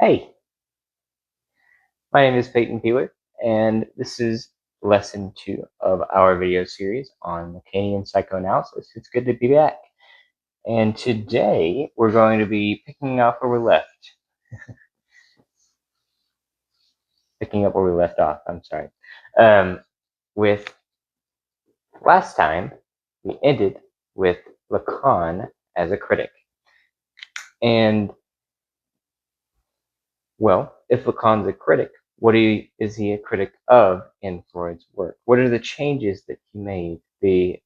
Hey, my name is Peyton Peeler, and this is lesson 2 of our video series on Lacanian Psychoanalysis. It's good to be back. And today we're going to be picking up where we left off, with last time we ended with Lacan as a critic. And, well, if Lacan's a critic, what is he a critic of in Freud's work? What are the changes that he made, the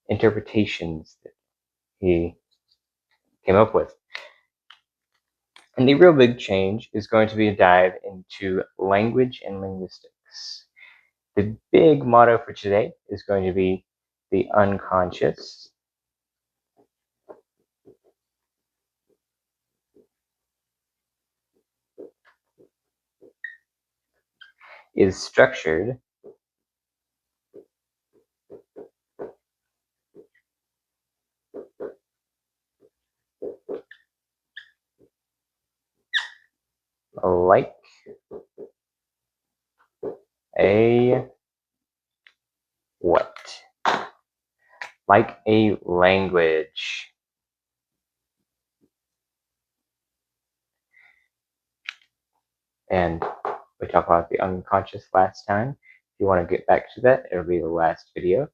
interpretations that he came up with? And the real big change is going to be a dive into language and linguistics. The big motto for today is going to be the unconscious is structured like a what? Like a language. And we talked about the unconscious last time. If you want to get back to that, it'll be the last video.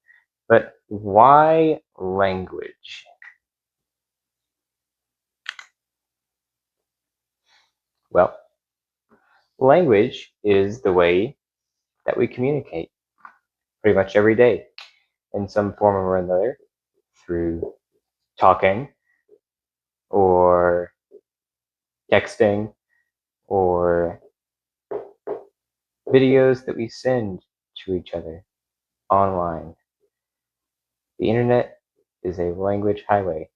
But why language? Well, language is the way that we communicate pretty much every day in some form or another, through talking or texting or videos that we send to each other online. The internet is a language highway.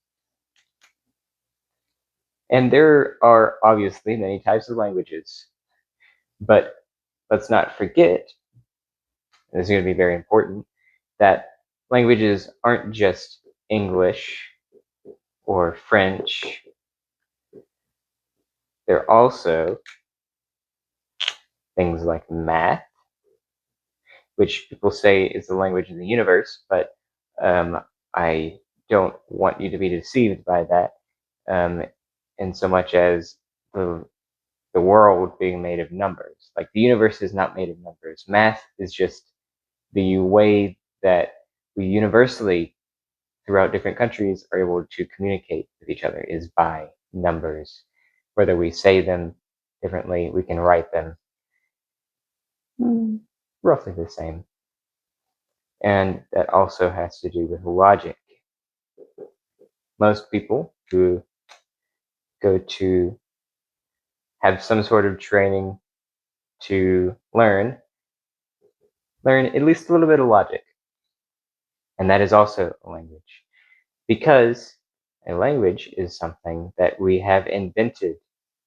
And there are obviously many types of languages, but let's not forget, and this is going to be very important, that languages aren't just English or French. They're also things like math, which people say is the language of the universe, but I don't want you to be deceived by that, in so much as the world being made of numbers. Like, the universe is not made of numbers. Math is just the way that we universally, throughout different countries, are able to communicate with each other, is by numbers. Whether we say them differently, we can write them roughly the same. And that also has to do with logic. Most people who go to have some sort of training to learn at least a little bit of logic. And that is also a language. Because a language is something that we have invented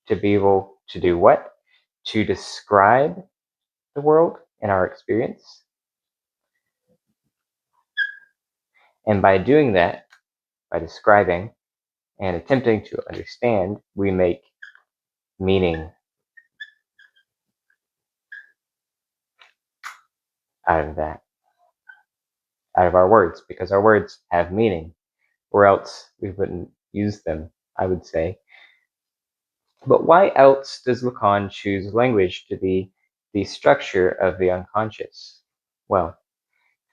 to be able to do what? To describe the world and our experience. And by doing that, by describing and attempting to understand, we make meaning out of that, out of our words, because our words have meaning, or else we wouldn't use them, I would say. But why else does Lacan choose language to be the structure of the unconscious? Well,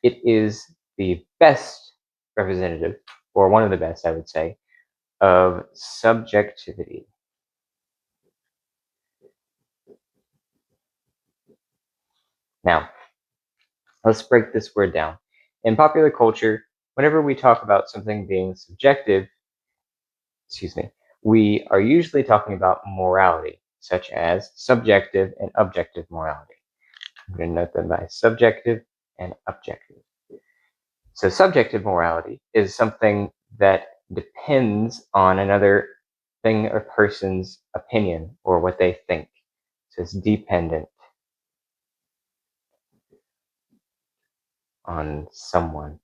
it is the best representative, or one of the best, I would say, of subjectivity. Now, let's break this word down. In popular culture, whenever we talk about something being subjective, we are usually talking about morality, such as subjective and objective morality. I'm going to note them by subjective and objective. So subjective morality is something that depends on another thing or person's opinion or what they think. So it's dependent on someone,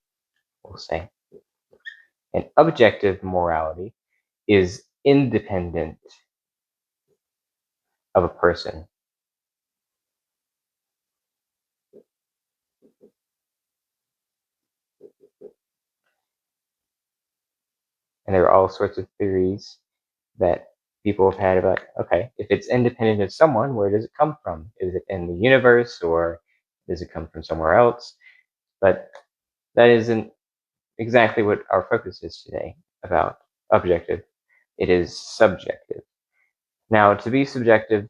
we'll say. And objective morality is independent of a person. And there are all sorts of theories that people have had about, okay, if it's independent of someone, where does it come from? Is it in the universe, or does it come from somewhere else? But that isn't exactly what our focus is today about objective. It is subjective. Now, to be subjective,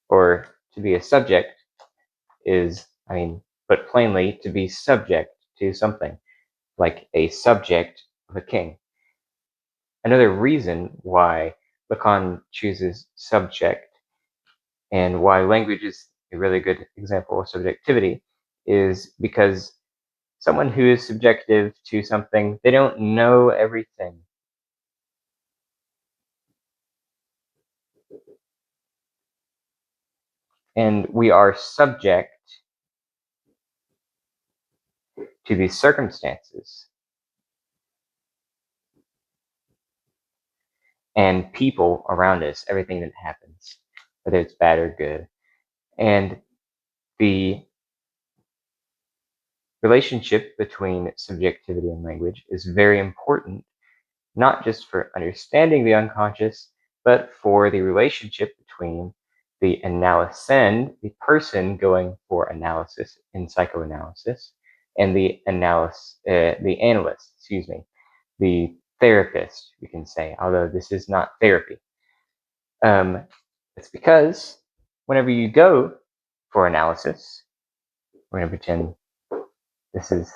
or to be a subject, is, put plainly, to be subject to something, like a subject of a king. Another reason why Lacan chooses subject, and why language is a really good example of subjectivity, is because someone who is subjective to something, they don't know everything. And we are subject to these circumstances and people around us, everything that happens, whether it's bad or good. And the relationship between subjectivity and language is very important, not just for understanding the unconscious, but for the relationship between the analysand, the person going for analysis in psychoanalysis, and the analyst, the therapist, we can say, although this is not therapy. It's because whenever you go for analysis, we're going to pretend this is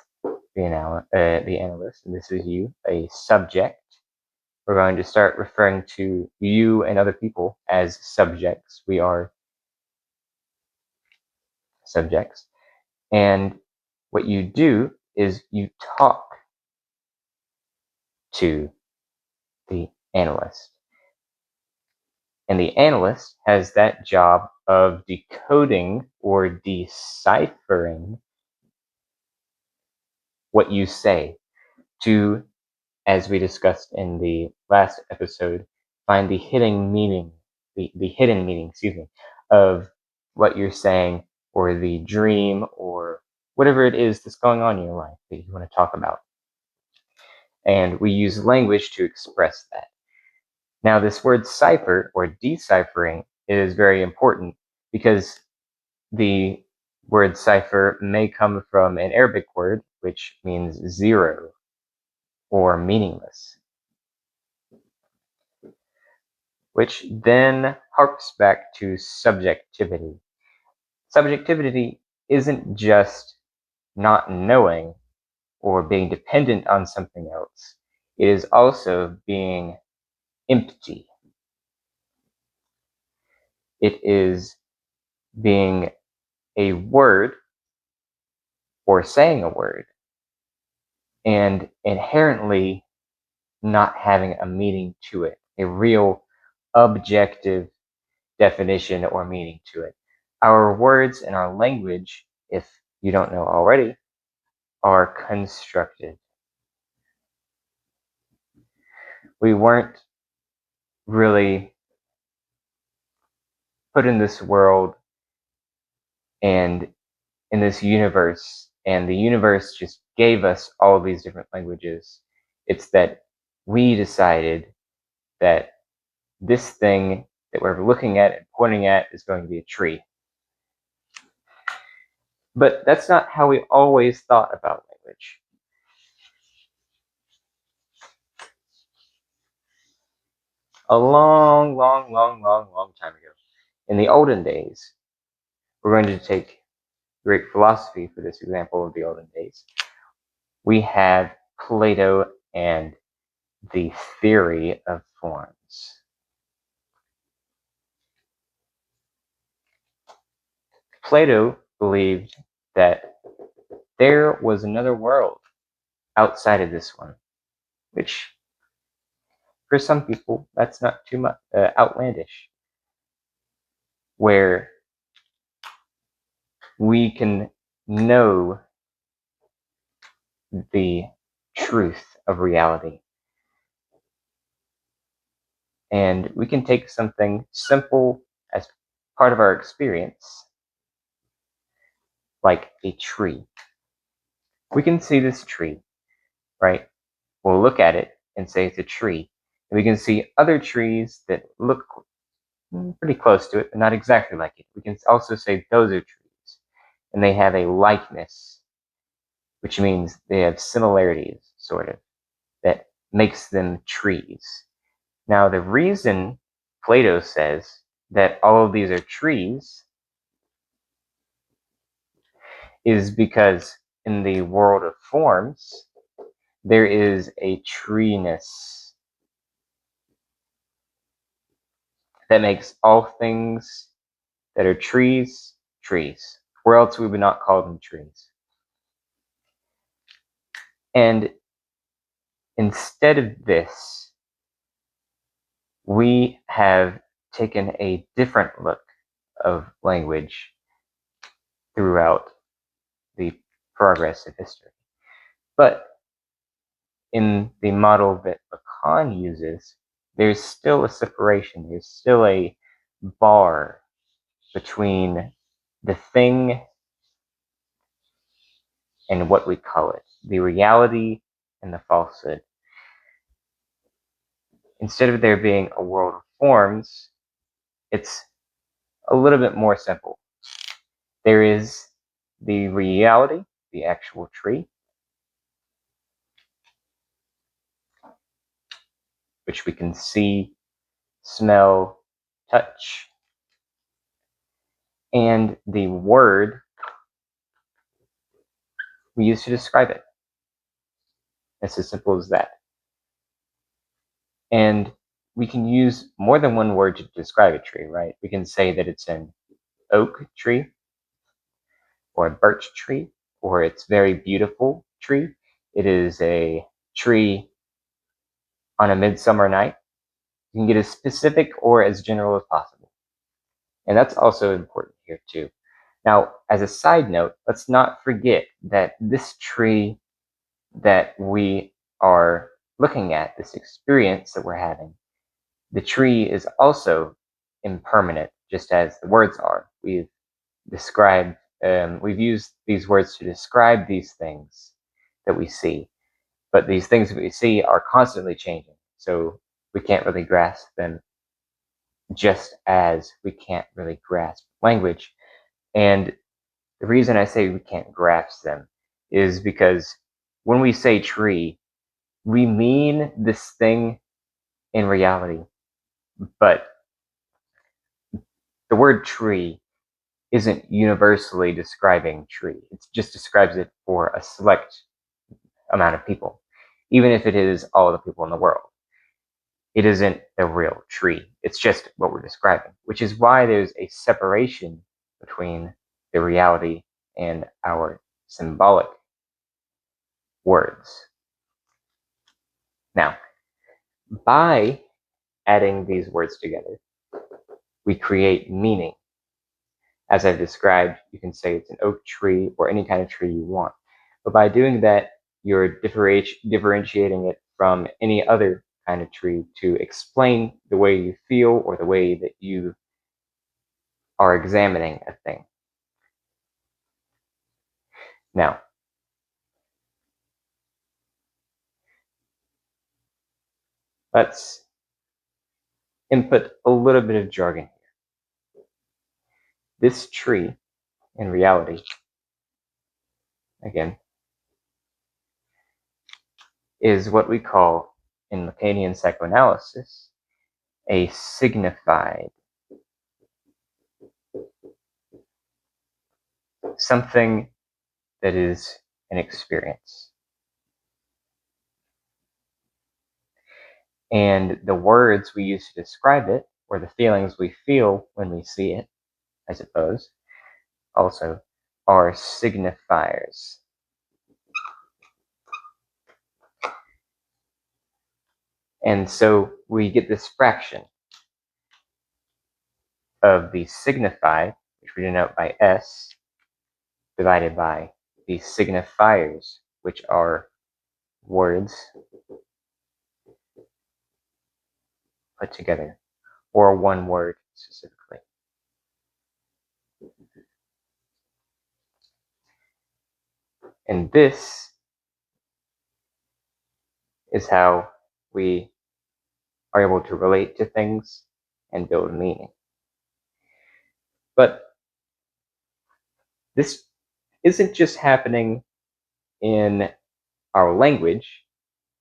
the analyst, and this is you, a subject. We're going to start referring to you and other people as subjects. We are subjects. And what you do is you talk to the analyst. And the analyst has that job of decoding or deciphering what you say to, as we discussed in the last episode, find the hidden meaning, of what you're saying, or the dream, or whatever it is that's going on in your life that you want to talk about. And we use language to express that. Now, this word cipher or deciphering is very important because the word cipher may come from an Arabic word, which means zero or meaningless, which then harks back to subjectivity. Subjectivity isn't just not knowing or being dependent on something else. It is also being empty. It is being a word or saying a word and inherently not having a meaning to it, a real objective definition or meaning to it. Our words and our language, if you don't know already, are constructed. We weren't really put in this world and in this universe, and the universe just gave us all these different languages. It's that we decided that this thing that we're looking at and pointing at is going to be a tree. But that's not how we always thought about language. A long time ago, in the olden days, we're going to take Greek philosophy for this example of the olden days. We have Plato and the theory of forms. Plato believed that there was another world outside of this one, which for some people, that's not too much outlandish, where we can know the truth of reality. And we can take something simple as part of our experience, like a tree. We can see this tree, right? We'll look at it and say it's a tree. And we can see other trees that look pretty close to it, but not exactly like it. We can also say those are trees, and they have a likeness, which means they have similarities, sort of, that makes them trees. Now, the reason Plato says that all of these are trees is because in the world of forms, there is a treeness that makes all things that are trees, trees, or else we would not call them trees. And instead of this, we have taken a different look of language throughout the progress of history. But in the model that Lacan uses, there's still a separation, there's still a bar between the thing and what we call it, the reality and the falsehood. Instead of there being a world of forms, it's a little bit more simple. There is the reality, the actual tree, which we can see, smell, touch, and the word we use to describe it. It's as simple as that. And we can use more than one word to describe a tree, right? We can say that it's an oak tree, or a birch tree, or it's very beautiful tree. It is a tree on a midsummer night. You can get as specific or as general as possible. And that's also important here too. Now, as a side note, let's not forget that this tree that we are looking at, this experience that we're having, the tree is also impermanent, just as the words are. We've used these words to describe these things that we see, but these things that we see are constantly changing, so we can't really grasp them, just as we can't really grasp language. And the reason I say we can't grasp them is because when we say tree, we mean this thing in reality, but the word tree isn't universally describing tree. It just describes it for a select amount of people, even if it is all the people in the world. It isn't the real tree. It's just what we're describing, which is why there's a separation between the reality and our symbolic words. Now, by adding these words together, we create meaning. As I've described, you can say it's an oak tree or any kind of tree you want. But by doing that, you're differentiating it from any other kind of tree to explain the way you feel or the way that you are examining a thing. Now, let's input a little bit of jargon here. This tree, in reality, again, is what we call, in Lacanian psychoanalysis, a signified, something that is an experience. And the words we use to describe it, or the feelings we feel when we see it, I suppose, also are signifiers. And so we get this fraction of the signified, which we denote by S, divided by the signifiers, which are words put together, or one word specifically. And this is how we are able to relate to things and build meaning. But this isn't just happening in our language,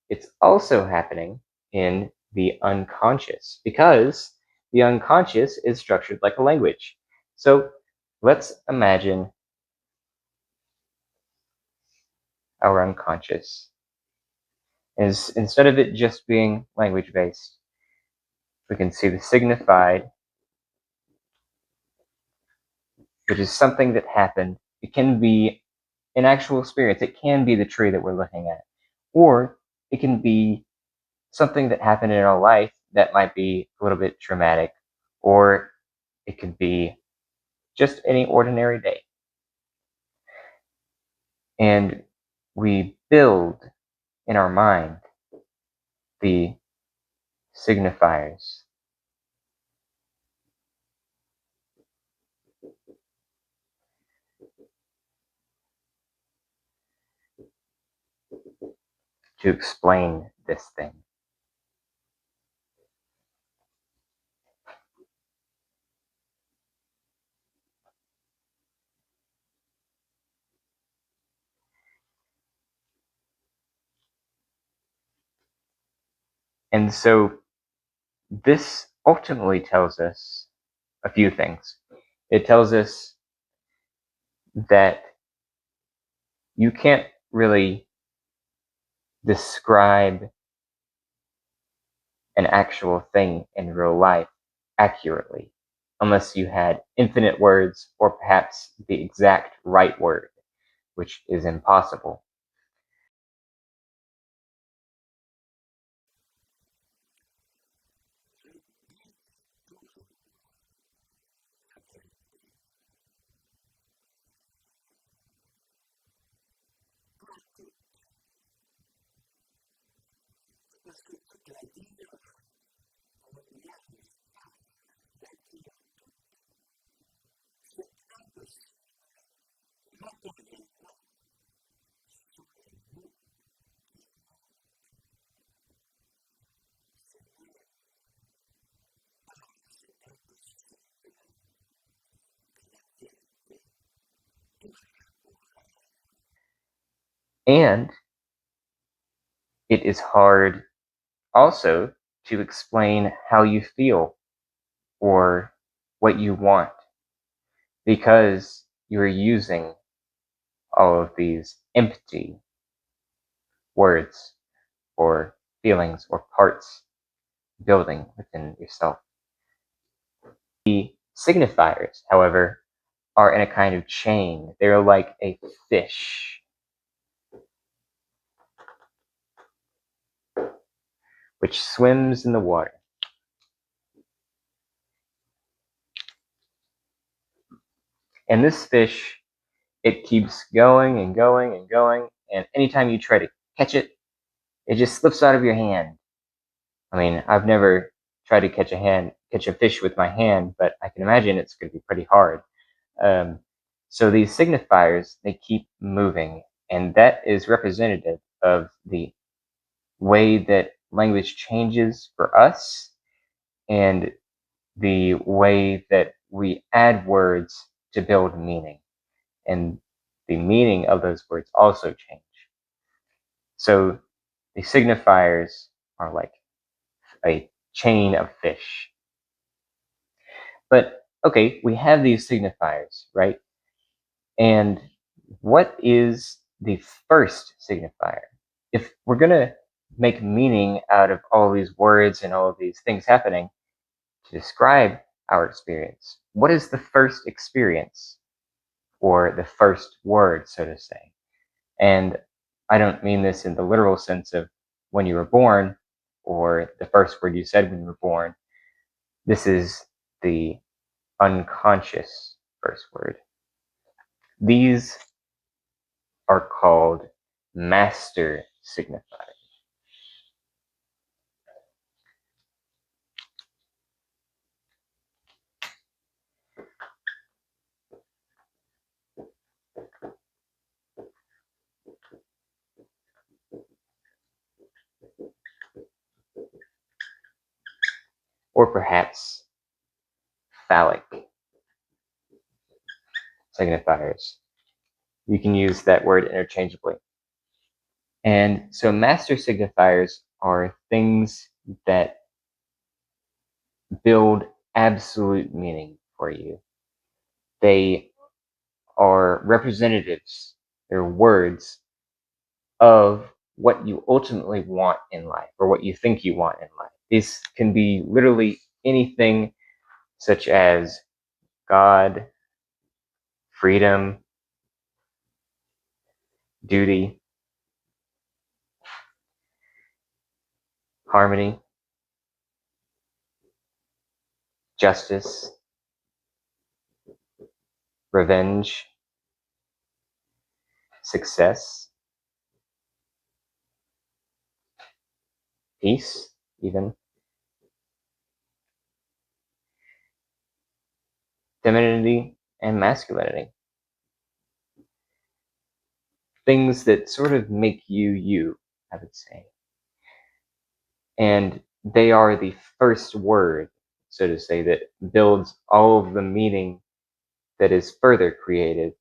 it's also happening in the unconscious, because the unconscious is structured like a language. So let's imagine our unconscious is, instead of it just being language based, we can see the signified, which is something that happened. It can be an actual experience. It can be the tree that we're looking at, or it can be something that happened in our life that might be a little bit traumatic, or it could be just any ordinary day. And we build in our mind the signifiers to explain this thing. And so this ultimately tells us a few things. It tells us that you can't really describe an actual thing in real life accurately unless you had infinite words or perhaps the exact right word, which is impossible. And it is hard also to explain how you feel or what you want, because you're using all of these empty words or feelings or parts building within yourself. The signifiers, however, are in a kind of chain. They're like a fish which swims in the water. And this fish, it keeps going and going and going, and anytime you try to catch it, it just slips out of your hand. I mean, I've never tried to catch a fish with my hand, but I can imagine it's going to be pretty hard. So these signifiers, they keep moving, and that is representative of the way that language changes for us and the way that we add words to build meaning. And the meaning of those words also change. So the signifiers are like a chain of fish. But okay, we have these signifiers, right? And what is the first signifier? If we're going to make meaning out of all these words and all of these things happening to describe our experience, what is the first experience or the first word, so to say? And I don't mean this in the literal sense of when you were born or the first word you said when you were born. This is the unconscious first word. These are called master signifiers. or perhaps phallic signifiers. You can use that word interchangeably. And so master signifiers are things that build absolute meaning for you. They are representatives, they're words of what you ultimately want in life or what you think you want in life. This can be literally anything such as God, freedom, duty, harmony, justice, revenge, success, peace, even femininity and masculinity. Things that sort of make you you, I would say. And they are the first word, so to say, that builds all of the meaning that is further created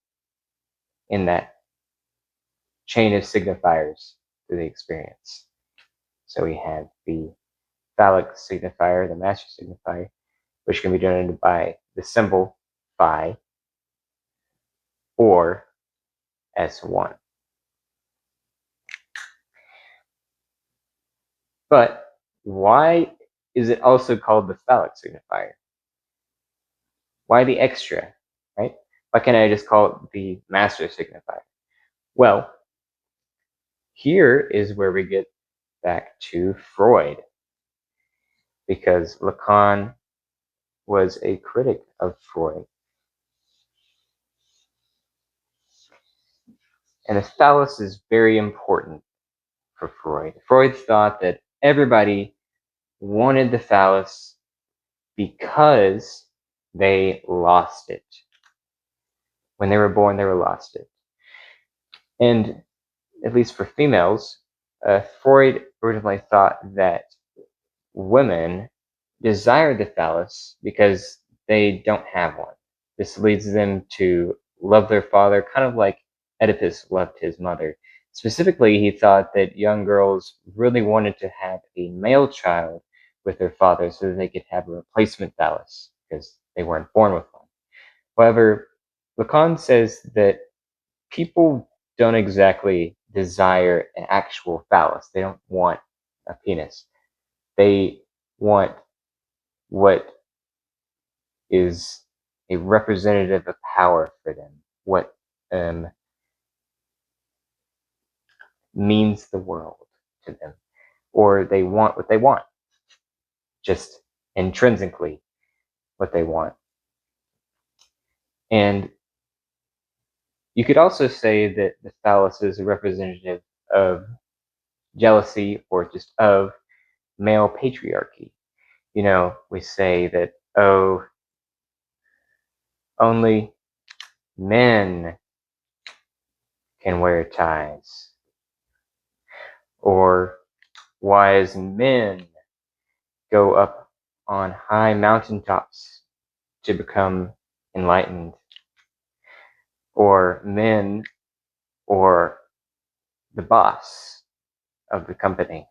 in that chain of signifiers through the experience. So we have the phallic signifier, the master signifier, which can be denoted by the symbol phi or S1. But why is it also called the phallic signifier? Why the extra, right? Why can't I just call it the master signifier? Well, here is where we get back to Freud, because Lacan was a critic of Freud. And the phallus is very important for Freud. Freud thought that everybody wanted the phallus because they lost it. When they were born, they were lost it. And at least for females, Freud originally thought that women desire the phallus because they don't have one. This leads them to love their father, kind of like Oedipus loved his mother. Specifically, he thought that young girls really wanted to have a male child with their father so that they could have a replacement phallus because they weren't born with one. However, Lacan says that people don't exactly desire an actual phallus. They don't want a penis. They want what is a representative of power for them, what means the world to them, or they want what they want, just intrinsically what they want. And you could also say that the phallus is a representative of jealousy or just of male patriarchy. You know, we say that, oh, only men can wear ties, or wise men go up on high mountaintops to become enlightened, or men, or the boss of the company.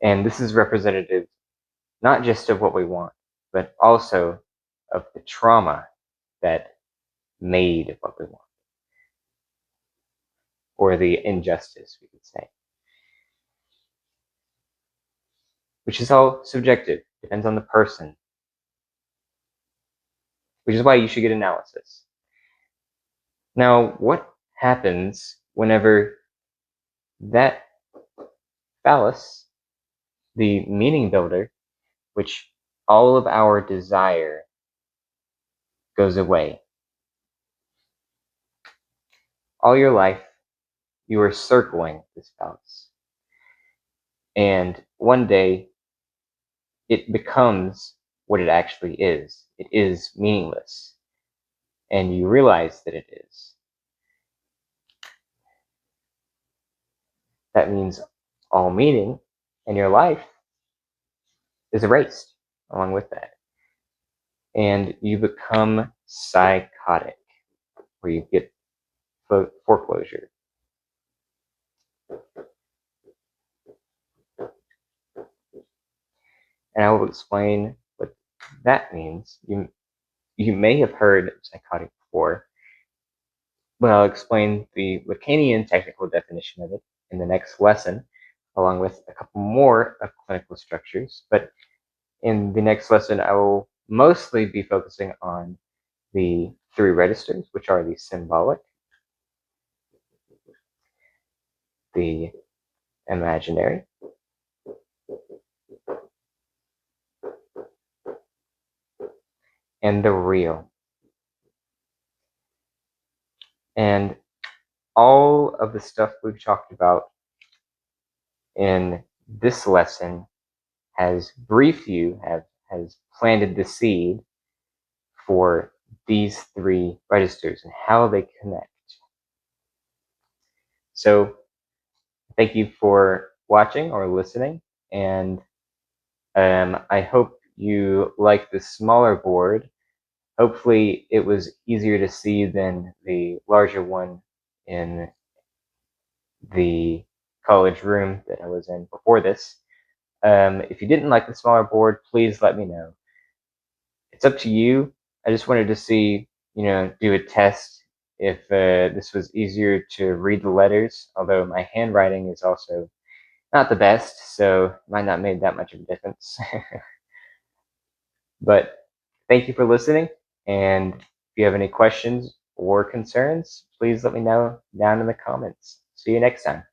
And this is representative not just of what we want, but also of the trauma that made what we want, or the injustice, we could say. Which is all subjective, depends on the person. Which is why you should get analysis. Now, what happens whenever that phallus, the meaning builder, which all of our desire goes away? All your life, you are circling this phallus. And one day, it becomes what it actually is. It is meaningless. And you realize that it is. That means all meaning, and your life is erased along with that. And you become psychotic, where you get foreclosure. And I will explain what that means. You may have heard psychotic before, but I'll explain the Lacanian technical definition of it in the next lesson, along with a couple more of clinical structures. But in the next lesson, I will mostly be focusing on the three registers, which are the symbolic, the imaginary, and the real. And all of the stuff we've talked about in this lesson has briefed you, has planted the seed for these three registers and how they connect. So thank you for watching or listening, and I hope you like the smaller board. Hopefully it was easier to see than the larger one in the college room that I was in before this. If you didn't like the smaller board, please let me know. It's up to you. I just wanted to see, do a test if this was easier to read the letters, although my handwriting is also not the best, so it might not make that much of a difference. But thank you for listening, and if you have any questions or concerns, please let me know down in the comments. See you next time.